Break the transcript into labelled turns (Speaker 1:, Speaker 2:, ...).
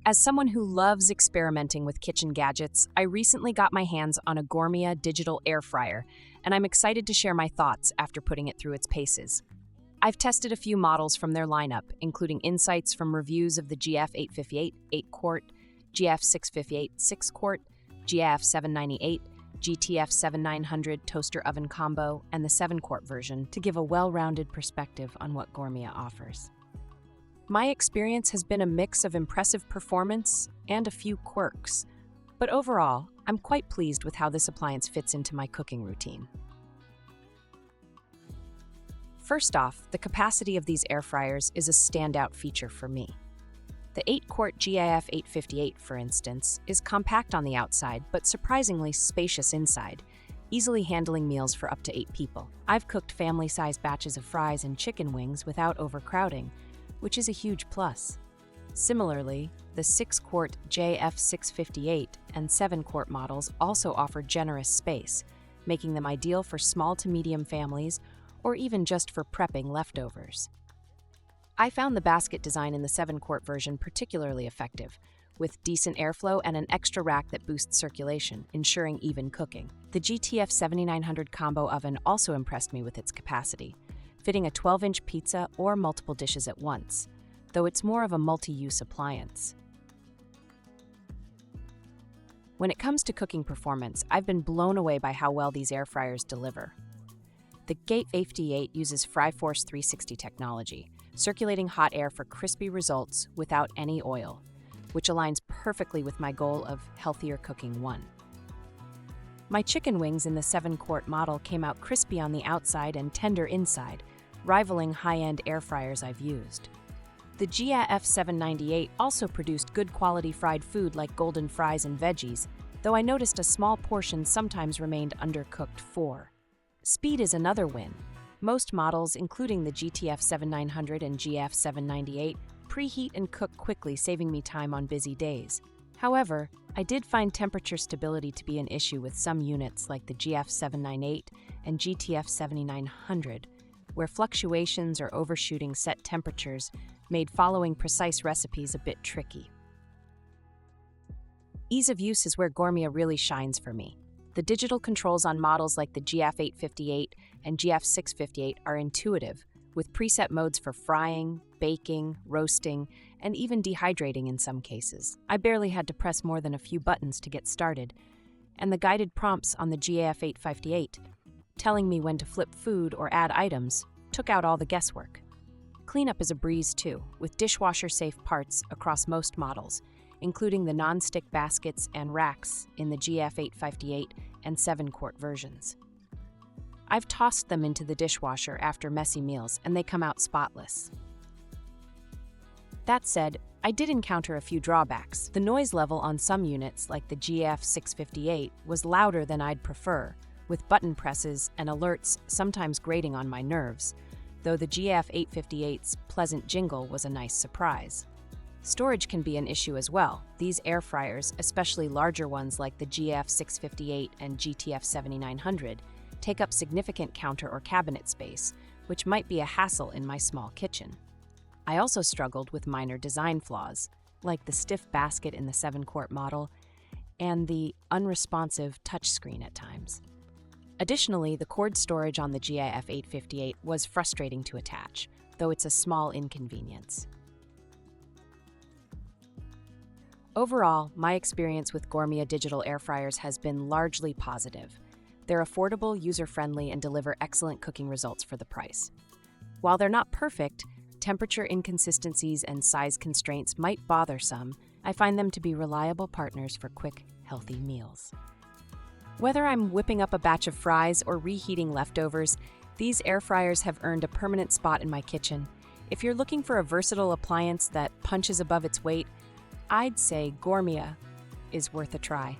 Speaker 1: As someone who loves experimenting with kitchen gadgets, I recently got my hands on a Gourmia Digital Air Fryer, and I'm excited to share my thoughts after putting it through its paces. I've tested a few models from their lineup, including insights from reviews of the GAF518 8-quart, GAF658 6-quart, GAF798, GTF7900 toaster oven combo, and the 7-quart version to give a well-rounded perspective on what Gourmia offers. My experience has been a mix of impressive performance and a few quirks, but overall, I'm quite pleased with how this appliance fits into my cooking routine. First off, the capacity of these air fryers is a standout feature for me. The 8-quart GAF858, for instance, is compact on the outside but surprisingly spacious inside, easily handling meals for up to 8 people. I've cooked family-sized batches of fries and chicken wings without overcrowding, which is a huge plus. Similarly, the 6-quart GAF658 and 7-quart models also offer generous space, making them ideal for small to medium families or even just for prepping leftovers. I found the basket design in the 7-quart version particularly effective, with decent airflow and an extra rack that boosts circulation, ensuring even cooking. The GTF7900 combo oven also impressed me with its capacity, fitting a 12-inch pizza or multiple dishes at once, though it's more of a multi-use appliance. When it comes to cooking performance, I've been blown away by how well these air fryers deliver. The GAF858 uses FryForce 360 technology, circulating hot air for crispy results without any oil, which aligns perfectly with my goal of healthier cooking 1. My chicken wings in the 7-quart model came out crispy on the outside and tender inside, rivaling high-end air fryers I've used. The GAF798 also produced good quality fried food like golden fries and veggies, though I noticed a small portion sometimes remained undercooked. 4. Speed is another win. Most models, including the GTF7900 and GAF798, preheat and cook quickly, saving me time on busy days. However, I did find temperature stability to be an issue with some units like the GAF798 and GTF7900, where fluctuations or overshooting set temperatures made following precise recipes a bit tricky. Ease of use is where Gourmia really shines for me. The digital controls on models like the GAF858 and GAF658 are intuitive, with preset modes for frying, baking, roasting, and even dehydrating in some cases. I barely had to press more than a few buttons to get started, and the guided prompts on the GAF858, telling me when to flip food or add items, took out all the guesswork. Cleanup is a breeze too, with dishwasher-safe parts across most models, including the non-stick baskets and racks in the GAF858 and 7-quart versions. I've tossed them into the dishwasher after messy meals, and they come out spotless. That said, I did encounter a few drawbacks. The noise level on some units, like the GAF658, was louder than I'd prefer, with button presses and alerts sometimes grating on my nerves, though the GAF858's pleasant jingle was a nice surprise. Storage can be an issue as well. These air fryers, especially larger ones like the GAF658 and GTF7900, take up significant counter or cabinet space, which might be a hassle in my small kitchen. I also struggled with minor design flaws, like the stiff basket in the 7-quart model and the unresponsive touchscreen at times. Additionally, the cord storage on the GAF858 was frustrating to attach, though it's a small inconvenience. Overall, my experience with Gourmia digital air fryers has been largely positive. They're affordable, user-friendly, and deliver excellent cooking results for the price. While they're not perfect, temperature inconsistencies and size constraints might bother some. I find them to be reliable partners for quick, healthy meals. Whether I'm whipping up a batch of fries or reheating leftovers, these air fryers have earned a permanent spot in my kitchen. If you're looking for a versatile appliance that punches above its weight, I'd say Gourmia is worth a try.